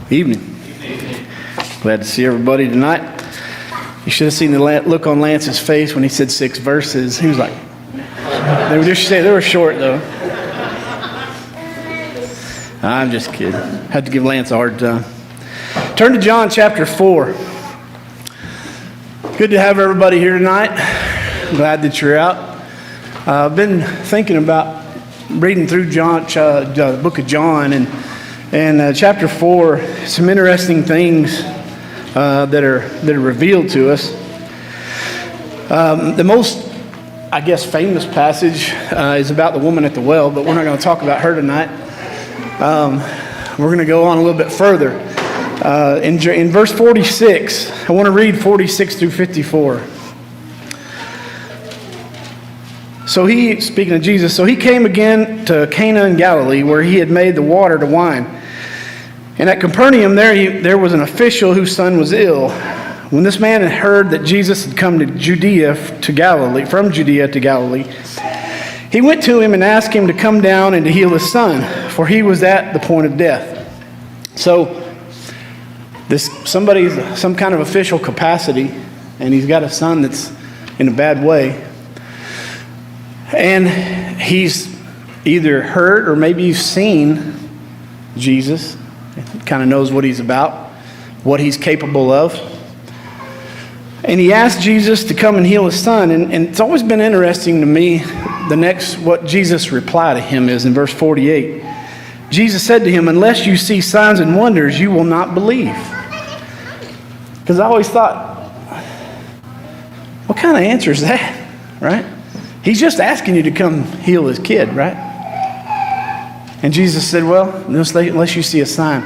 Evening. Glad to see everybody tonight. You should have seen the look on Lance's face when he said 6 verses. He was like, they were short though. I'm just kidding. Had to give Lance a hard time. Turn to John chapter 4. Good to have everybody here tonight. Glad that you're out. I've been thinking about reading through the book of John and chapter 4. Some interesting things that are revealed to us. The most, I guess, famous passage is about the woman at the well, but we're not going to talk about her tonight. We're going to go on a little bit further. In verse 46, I want to read 46 through 54. Speaking of Jesus, so he came again to Cana in Galilee, where he had made the water to wine. And at Capernaum there was an official whose son was ill. When this man had heard that Jesus had come from Judea to Galilee, he went to him and asked him to come down and to heal his son, for he was at the point of death. So somebody's some kind of official capacity, and he's got a son that's in a bad way. And he's either heard or maybe he's seen Jesus, kind of knows what he's about, what he's capable of. And he asked Jesus to come and heal his son. And it's always been interesting to me, what Jesus' reply to him is in verse 48. Jesus said to him, "Unless you see signs and wonders, you will not believe." Because I always thought, what kind of answer is that, right? He's just asking you to come heal his kid, right? And Jesus said, well, unless you see a sign.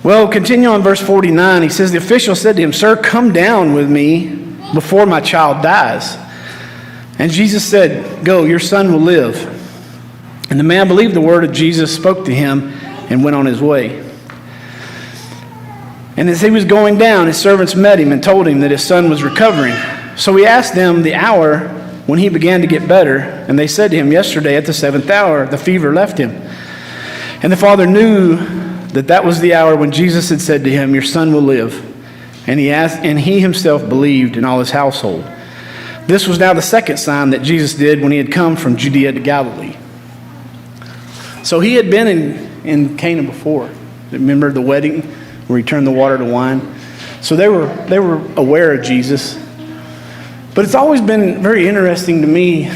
Well, continue on verse 49. He says, the official said to him, "Sir, come down with me before my child dies." And Jesus said, "Go, your son will live." And the man believed the word of Jesus, spoke to him, and went on his way. And as he was going down, his servants met him and told him that his son was recovering. So he asked them the hour when he began to get better, and they said to him, "Yesterday at the 7th hour, the fever left him." And the father knew that was the hour when Jesus had said to him, "Your son will live." And he himself believed, in all his household. This was now the second sign that Jesus did when he had come from Judea to Galilee. So he had been in Cana before. Remember the wedding where he turned the water to wine? So they were aware of Jesus. But it's always been very interesting to me,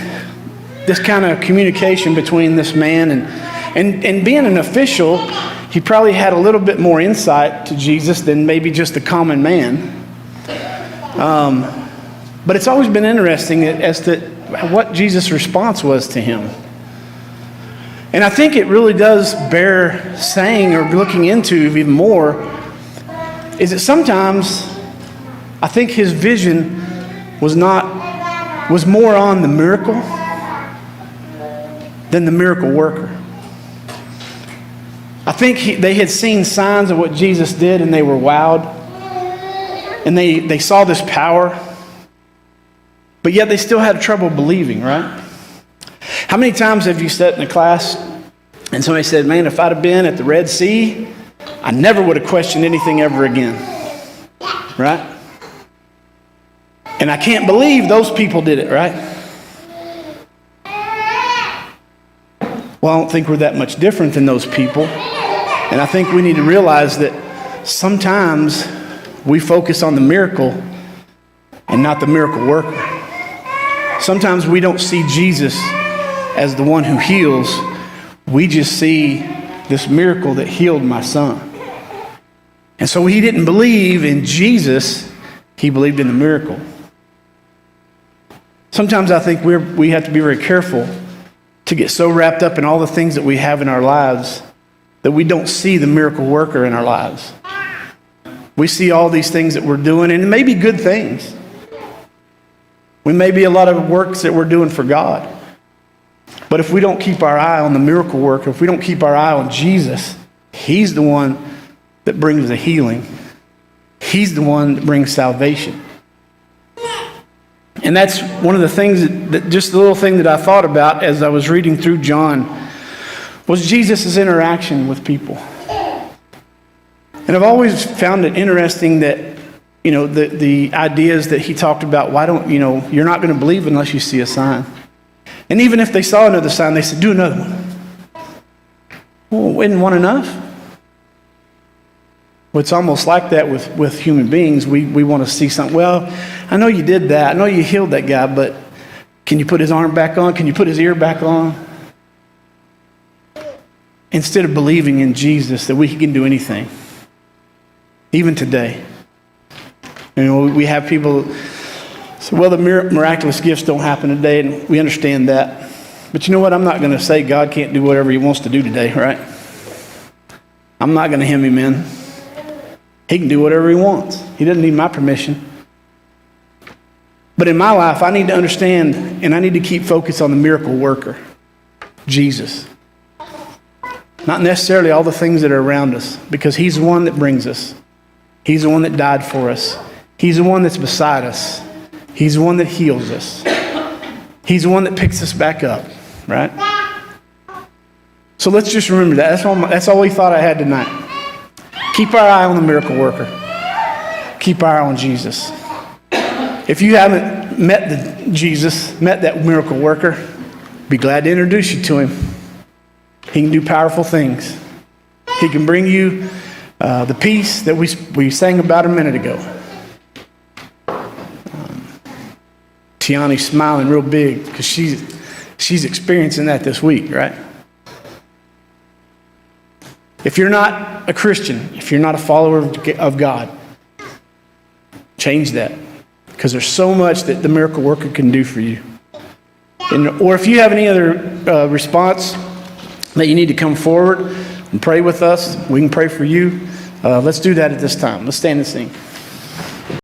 this kind of communication between this man and being an official, he probably had a little bit more insight to Jesus than maybe just a common man. But it's always been interesting as to what Jesus' response was to him. And I think it really does bear saying or looking into even more, is that sometimes I think his vision was more on the miracle than the miracle worker. I think they had seen signs of what Jesus did and they were wowed. And they saw this power. But yet they still had trouble believing, right? How many times have you sat in a class and somebody said, "Man, if I'd have been at the Red Sea, I never would have questioned anything ever again." Right? And I can't believe those people did it, right? Well, I don't think we're that much different than those people. And I think we need to realize that sometimes we focus on the miracle and not the miracle worker. Sometimes we don't see Jesus as the one who heals. We just see this miracle that healed my son. And so he didn't believe in Jesus, he believed in the miracle. Sometimes I think we have to be very careful to get so wrapped up in all the things that we have in our lives that we don't see the miracle worker in our lives. We see all these things that we're doing, and it may be good things. We may be a lot of works that we're doing for God. But if we don't keep our eye on the miracle worker, if we don't keep our eye on Jesus, he's the one that brings the healing. He's the one that brings salvation. And that's one of the things that just the little thing that I thought about as I was reading through John was Jesus' interaction with people. And I've always found it interesting that, the ideas that he talked about, why don't, you're not going to believe unless you see a sign. And even if they saw another sign, they said, do another one. Well, isn't one enough? Well, it's almost like that with human beings. We want to see something. Well, I know you did that. I know you healed that guy, but can you put his arm back on? Can you put his ear back on? Instead of believing in Jesus that we can do anything, even today. We have people say, well, the miraculous gifts don't happen today, and we understand that. But you know what? I'm not going to say God can't do whatever he wants to do today, right? I'm not going to hem him in. He can do whatever he wants. He doesn't need my permission. But in my life, I need to understand, and I need to keep focused on the miracle worker, Jesus. Not necessarily all the things that are around us, because he's the one that brings us. He's the one that died for us. He's the one that's beside us. He's the one that heals us. He's the one that picks us back up, right? So let's just remember that. That's all we thought I had tonight. Keep our eye on the miracle worker. Keep our eye on Jesus. If you haven't met that miracle worker, be glad to introduce you to him. He can do powerful things. He can bring you the peace that we sang about a minute ago. Tiani's smiling real big because she's experiencing that this week, right? If you're not a Christian, if you're not a follower of God, change that, because there's so much that the miracle worker can do for you. Or if you have any other response that you need to come forward and pray with us, we can pray for you. Let's do that at this time. Let's stand and sing.